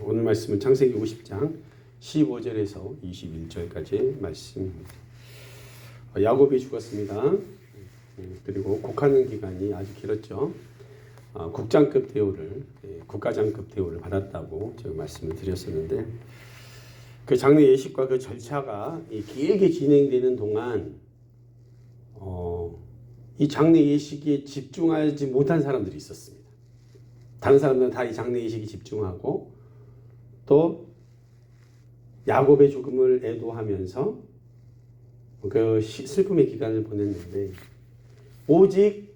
오늘 말씀은 창세기 50장 15절에서 21절까지 말씀입니다. 야곱이 죽었습니다. 그리고 곡하는 기간이 아주 길었죠. 국장급 대우를, 국가장급 대우를 받았다고 제가 말씀을 드렸었는데, 그 장례 예식과 그 절차가 길게 진행되는 동안 이 장례 예식에 집중하지 못한 사람들이 있었습니다. 다른 사람들은 다 이 장례 예식에 집중하고 또 야곱의 죽음을 애도하면서 그 슬픔의 기간을 보냈는데, 오직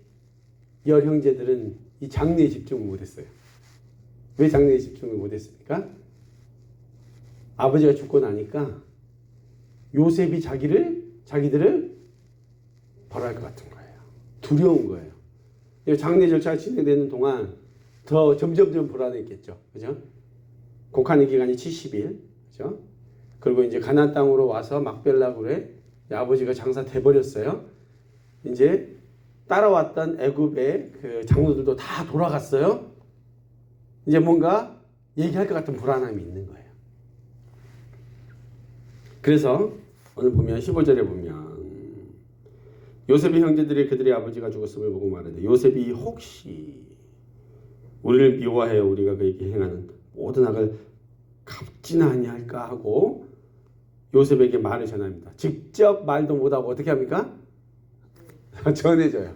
열 형제들은 이 장례에 집중을 못했어요. 왜 장례에 집중을 못했습니까? 아버지가 죽고 나니까 요셉이 자기들을 벌할 것 같은 거예요. 두려운 거예요. 장례 절차가 진행되는 동안 더 점점점 불안했겠죠. 그죠? 곡하는 기간이 70일. 그죠? 그리고 이제 가나안 땅으로 와서 막벨라굴에 아버지가 장사 돼버렸어요. 이제 따라왔던 애굽의 그 장로들도 다 돌아갔어요. 이제 뭔가 얘기할 것 같은 불안함이 있는 거예요. 그래서 오늘 보면 15절에 보면 요셉의 형제들이 그들의 아버지가 죽었음을 보고 말하되 요셉이 혹시 우리를 미워하여 우리가 그에게 행하는 모든 악을 갚지나 아니할까 하고 요셉에게 말을 전합니다. 직접 말도 못하고 어떻게 합니까? 전해줘요.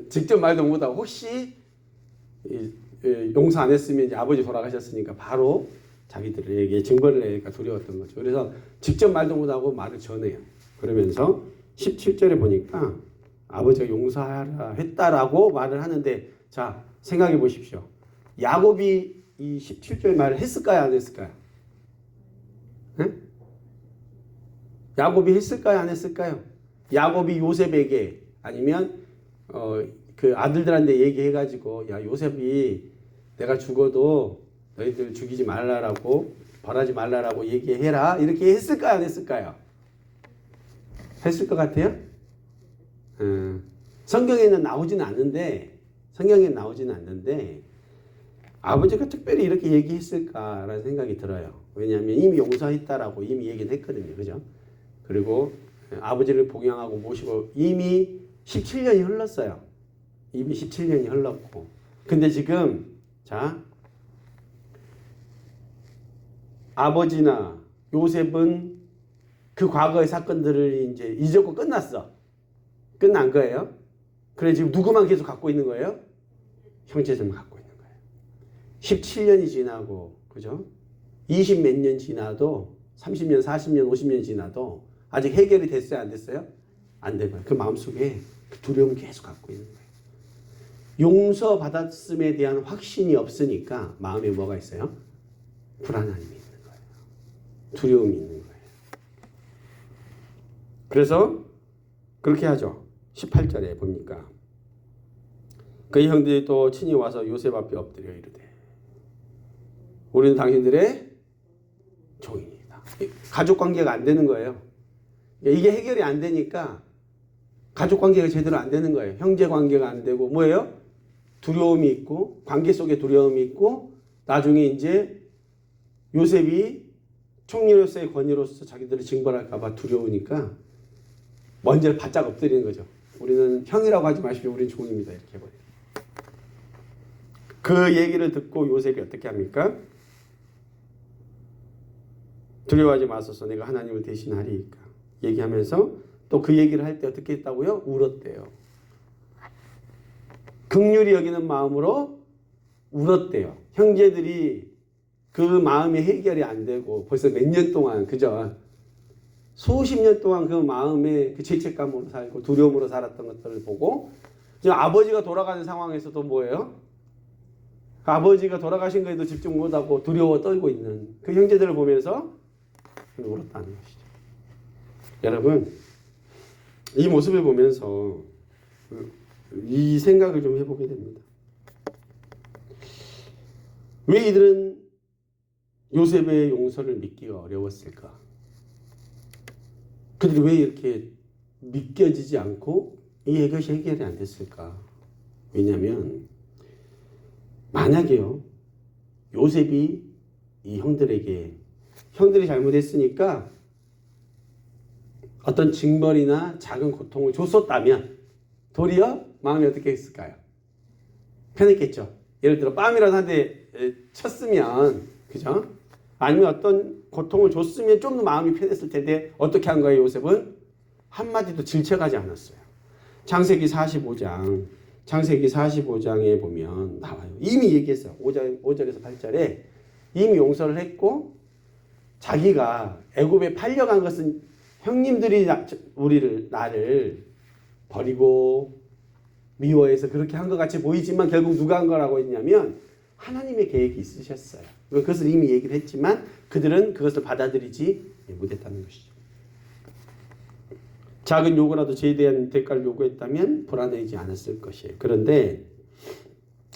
직접 말도 못하고 혹시 용서 안 했으면 이제 아버지 돌아가셨으니까 바로 자기들에게 증거를 내니까 두려웠던 거죠. 그래서 직접 말도 못하고 말을 전해요. 그러면서 17절에 보니까 아버지가 용서하라 했다라고 말을 하는데, 자 생각해 보십시오. 야곱이 이 17절 말을 했을까요? 안 했을까요? 네? 야곱이 했을까요? 안 했을까요? 야곱이 요셉에게 아니면 그 아들들한테 얘기해가지고, 야 요셉이 내가 죽어도 너희들 죽이지 말라라고, 벌하지 말라라고 얘기해라, 이렇게 했을까요? 안 했을까요? 했을 것 같아요? 성경에는 나오지는 않는데 아버지가 특별히 이렇게 얘기했을까라는 생각이 들어요. 왜냐하면 이미 용서했다라고 이미 얘기는 했거든요. 그죠? 그리고 아버지를 봉양하고 모시고 이미 17년이 흘렀어요. 이미 17년이 흘렀고. 근데 지금, 자, 아버지나 요셉은 그 과거의 사건들을 이제 잊었고 끝난 거예요. 그래 지금 누구만 계속 갖고 있는 거예요? 형제들만 갖고 있는 거예요. 17년이 지나고, 그죠? 20 몇 년 지나도, 30년, 40년, 50년 지나도 아직 해결이 됐어요? 안 됐어요? 안 되고요. 그 마음속에 그 두려움을 계속 갖고 있는 거예요. 용서받았음에 대한 확신이 없으니까 마음에 뭐가 있어요? 불안함이 있는 거예요. 두려움이 있는 거예요. 그래서 그렇게 하죠. 18절에 보니까 그의 형들이 또 친히 와서 요셉 앞에 엎드려 이르되 우리는 당신들의 종이다. 가족관계가 안 되는 거예요. 이게 해결이 안 되니까 가족관계가 제대로 안 되는 거예요. 형제관계가 안 되고 뭐예요? 두려움이 있고, 관계 속에 두려움이 있고, 나중에 이제 요셉이 총리로서의 권위로서 자기들을 징벌할까 봐 두려우니까 먼저 바짝 엎드리는 거죠. 우리는 형이라고 하지 마십시오. 우리는 종입니다. 이렇게 해버려요. 그 얘기를 듣고 요셉이 어떻게 합니까? 두려워하지 마소서, 내가 하나님을 대신하리이까 얘기하면서 또 그 얘기를 할 때 어떻게 했다고요? 울었대요. 긍휼히 여기는 마음으로 울었대요. 형제들이 그 마음이 해결이 안 되고 벌써 몇 년 동안, 그죠? 수십 년 동안 그 마음에 그 죄책감으로 살고 두려움으로 살았던 것들을 보고, 지금 아버지가 돌아가는 상황에서도 뭐예요? 아버지가 돌아가신 거에도 집중 못하고 두려워 떨고 있는 그 형제들을 보면서 울었다는 것이죠. 여러분, 이 모습을 보면서 이 생각을 좀 해보게 됩니다. 왜 이들은 요셉의 용서를 믿기가 어려웠을까? 그들이 왜 이렇게 믿겨지지 않고 이것이 해결이 안 됐을까? 왜냐하면 만약에요, 요셉이 이 형들이 잘못했으니까 어떤 징벌이나 작은 고통을 줬었다면 도리어 마음이 어떻게 했을까요? 편했겠죠. 예를 들어 뺨이라도 한 대 쳤으면, 그죠? 아니면 어떤 고통을 줬으면 좀 더 마음이 편했을 텐데 어떻게 한 거예요? 요셉은 한마디도 질책하지 않았어요. 창세기 45장에 보면 나와요. 이미 얘기했어요. 5절에서 8절에 이미 용서를 했고, 자기가 애굽에 팔려간 것은 형님들이 나를 버리고 미워해서 그렇게 한 것 같이 보이지만 결국 누가 한 거라고 했냐면 하나님의 계획이 있으셨어요. 그것을 이미 얘기를 했지만 그들은 그것을 받아들이지 못했다는 것이죠. 작은 요구라도 죄에 대한 대가를 요구했다면 불안해지지 않았을 것이에요. 그런데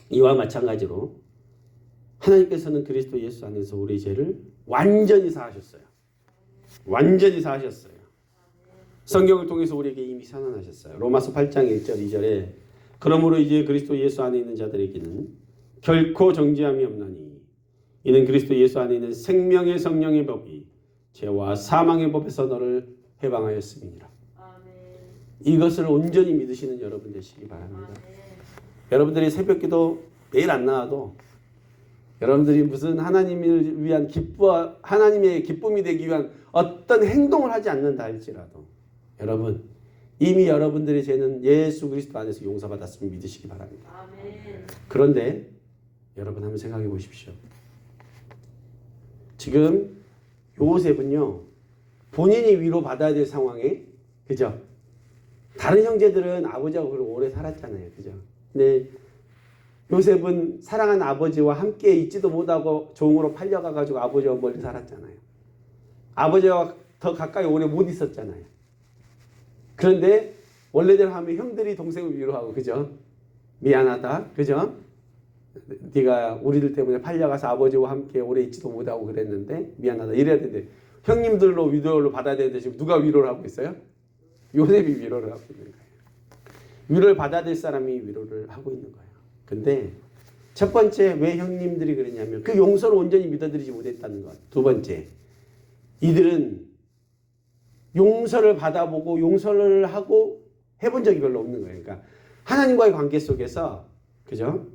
이와 마찬가지로 하나님께서는 그리스도 예수 안에서 우리의 죄를 완전히 사하셨어요. 완전히 사하셨어요. 성경을 통해서 우리에게 이미 선언하셨어요. 로마서 8장 1절 2절에 그러므로 이제 그리스도 예수 안에 있는 자들에게는 결코 정죄함이 없나니 이는 그리스도 예수 안에 있는 생명의 성령의 법이 죄와 사망의 법에서 너를 해방하였음이니라. 이것을 온전히 믿으시는 여러분 되시기 바랍니다. 여러분들이 새벽기도 매일 안 나와도 여러분들이 무슨 하나님을 위한 하나님의 기쁨이 되기 위한 어떤 행동을 하지 않는다 할지라도 여러분 이미 여러분들의 죄는 예수 그리스도 안에서 용서받았음을 믿으시기 바랍니다. 아멘. 그런데 여러분 한번 생각해 보십시오. 지금 요셉은요 본인이 위로받아야 될 상황에, 그죠? 다른 형제들은 아버지하고 그렇게 오래 살았잖아요. 그죠? 근데 요셉은 사랑하는 아버지와 함께 있지도 못하고 종으로 팔려가가지고 아버지와 멀리 살았잖아요. 아버지와 더 가까이 오래 못 있었잖아요. 그런데 원래대로 하면 형들이 동생을 위로하고, 그죠? 미안하다, 그죠? 네가 우리들 때문에 팔려가서 아버지와 함께 오래 있지도 못하고 그랬는데 미안하다 이래야 되는데 형님들로 위로를 받아야 되는데 지금 누가 위로를 하고 있어요? 요셉이 위로를 하고 있는 거예요. 위로를 받아야 될 사람이 위로를 하고 있는 거예요. 근데 첫 번째 왜 형님들이 그랬냐면 그 용서를 온전히 믿어들이지 못했다는 것. 두 번째, 이들은 용서를 받아보고 용서를 하고 해본 적이 별로 없는 거예요. 그러니까 하나님과의 관계 속에서, 그죠?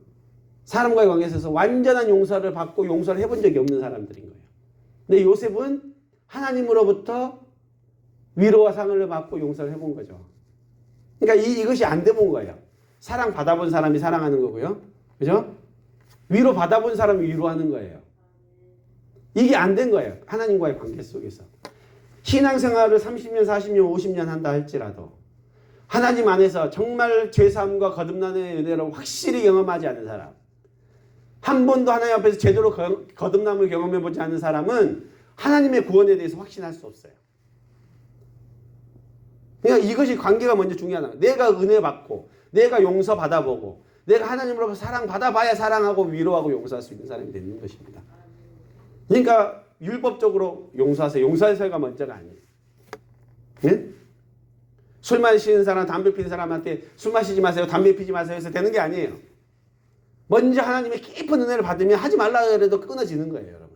사람과의 관계 속에서 완전한 용서를 받고 용서를 해본 적이 없는 사람들인 거예요. 근데 요셉은 하나님으로부터 위로와 상을 받고 용서를 해본 거죠. 그러니까 이것이 안 돼본 거예요. 사랑 받아본 사람이 사랑하는 거고요. 그죠? 위로 받아본 사람이 위로하는 거예요. 이게 안 된 거예요. 하나님과의 관계 속에서. 신앙생활을 30년, 40년, 50년 한다 할지라도 하나님 안에서 정말 죄사함과 거듭남의 은혜를 확실히 경험하지 않은 사람, 한 번도 하나님 앞에서 제대로 거듭남을 경험해보지 않은 사람은 하나님의 구원에 대해서 확신할 수 없어요. 그러니까 이것이 관계가 먼저 중요하다. 내가 은혜 받고 내가 용서 받아보고 내가 하나님으로부터 사랑 받아봐야 사랑하고 위로하고 용서할 수 있는 사람이 되는 것입니다. 그러니까 율법적으로 용서하세요. 용서하세요가 먼저가 아니에요. 네? 술 마시는 사람, 담배 피는 사람한테 술 마시지 마세요, 담배 피지 마세요 해서 되는 게 아니에요. 먼저 하나님의 깊은 은혜를 받으면 하지 말라 그래도 끊어지는 거예요, 여러분.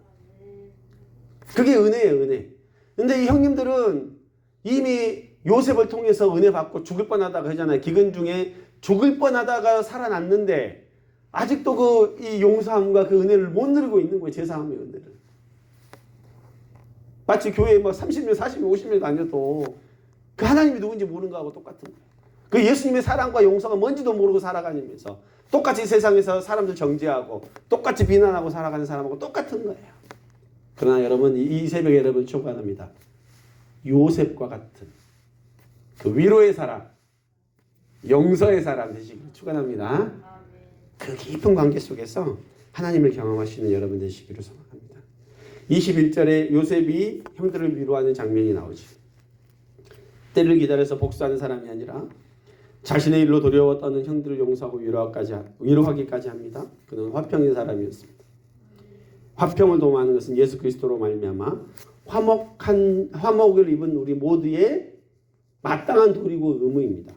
그게 은혜예요, 은혜. 근데 이 형님들은 이미 요셉을 통해서 은혜 받고 죽을 뻔하다가 하잖아요. 기근 중에 죽을 뻔하다가 살아났는데 아직도 이 용서함과 그 은혜를 못 누리고 있는 거예요. 제사함의 은혜를. 마치 교회에 30년, 40년, 50년 다녀도 그 하나님이 누군지 모르는 거하고 똑같은 거예요. 그 예수님의 사랑과 용서가 뭔지도 모르고 살아가면서 똑같이 세상에서 사람들 정죄하고 똑같이 비난하고 살아가는 사람하고 똑같은 거예요. 그러나 여러분, 이 새벽에 여러분 축원합니다. 요셉과 같은 그 위로의 사람, 용서의 사람 되시길 축원합니다. 그 깊은 관계 속에서 하나님을 경험하시는 여러분 되시기를 소망합니다. 21절에 요셉이 형들을 위로하는 장면이 나오죠. 때를 기다려서 복수하는 사람이 아니라 자신의 일로 두려워 떠는 형들을 용서하고 위로하기까지 합니다. 그는 화평의 사람이었습니다. 화평을 도모하는 것은 예수 그리스도로 말미암아 화목을 입은 우리 모두의 마땅한 도리고 의무입니다.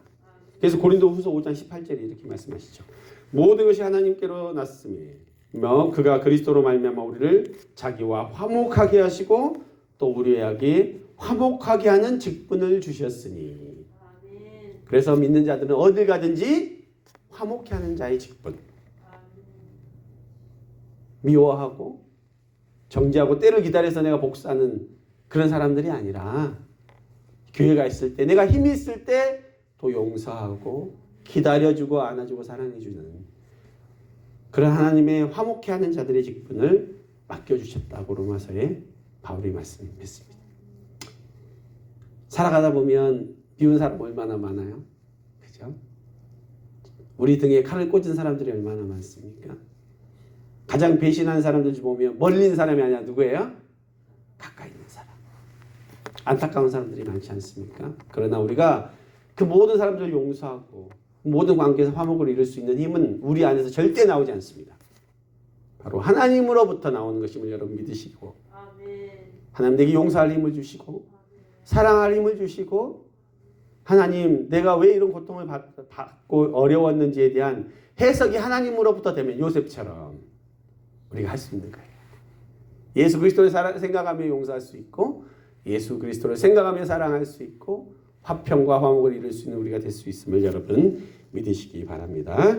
그래서 고린도후서 5장 18절에 이렇게 말씀하시죠. 모든 것이 하나님께로 났음에 그가 그리스도로 말미암아 우리를 자기와 화목하게 하시고 또 우리에게 화목하게 하는 직분을 주셨으니. 그래서 믿는 자들은 어딜 가든지 화목케 하는 자의 직분. 미워하고 정죄하고 때를 기다려서 내가 복수하는 그런 사람들이 아니라 교회가 있을 때 내가 힘이 있을 때 또 용서하고 기다려주고 안아주고 사랑해주는 그런 하나님의 화목케 하는 자들의 직분을 맡겨주셨다고 로마서에 바울이 말씀했습니다. 살아가다 보면 미운 사람 얼마나 많아요? 그죠? 우리 등에 칼을 꽂은 사람들이 얼마나 많습니까? 가장 배신한 사람들 보면 멀리 있는 사람이 아니라 누구예요? 가까이 있는 사람. 안타까운 사람들이 많지 않습니까? 그러나 우리가 그 모든 사람들을 용서하고 모든 관계에서 화목을 이룰 수 있는 힘은 우리 안에서 절대 나오지 않습니다. 바로 하나님으로부터 나오는 것임을 여러분 믿으시고 하나님 내게 용서할 힘을 주시고 사랑할 힘을 주시고 하나님 내가 왜 이런 고통을 받고 어려웠는지에 대한 해석이 하나님으로부터 되면 요셉처럼 우리가 할 수 있는 거예요. 예수 그리스도를 생각하며 용서할 수 있고 예수 그리스도를 생각하며 사랑할 수 있고 화평과 화목을 이룰 수 있는 우리가 될 수 있음을 여러분 믿으시기 바랍니다.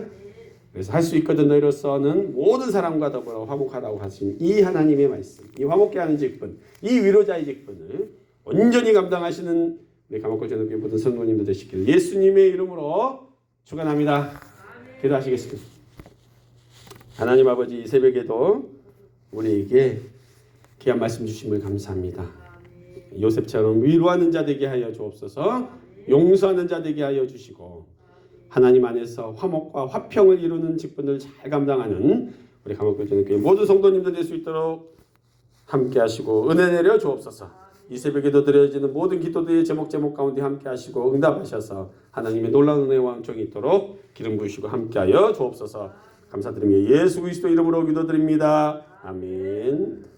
그래서 할 수 있거든 너희로서는 모든 사람과 더불어 화목하다고 하신 이 하나님의 말씀, 이 화목케 하는 직분, 이 위로자의 직분을 온전히 감당하시는 우리 감옥교회 모든 성도님들 되시기를 예수님의 이름으로 축원합니다. 기도하시겠습니다. 하나님 아버지 이 새벽에도 우리에게 귀한 말씀 주심을 감사합니다. 요셉처럼 위로하는 자 되게 하여 주옵소서. 용서하는 자 되게 하여 주시고 하나님 안에서 화목과 화평을 이루는 직분을 잘 감당하는 우리 감옥교회 모든 성도님들 될 수 있도록 함께 하시고 은혜 내려 주옵소서. 이 새벽에도 드려지는 모든 기도들의 제목 가운데 함께 하시고 응답하셔서 하나님의 놀라운 은혜와 은총이 있도록 기름 부으시고 함께 하여 주옵소서. 감사드리며 예수 그리스도 이름으로 기도드립니다. 아멘.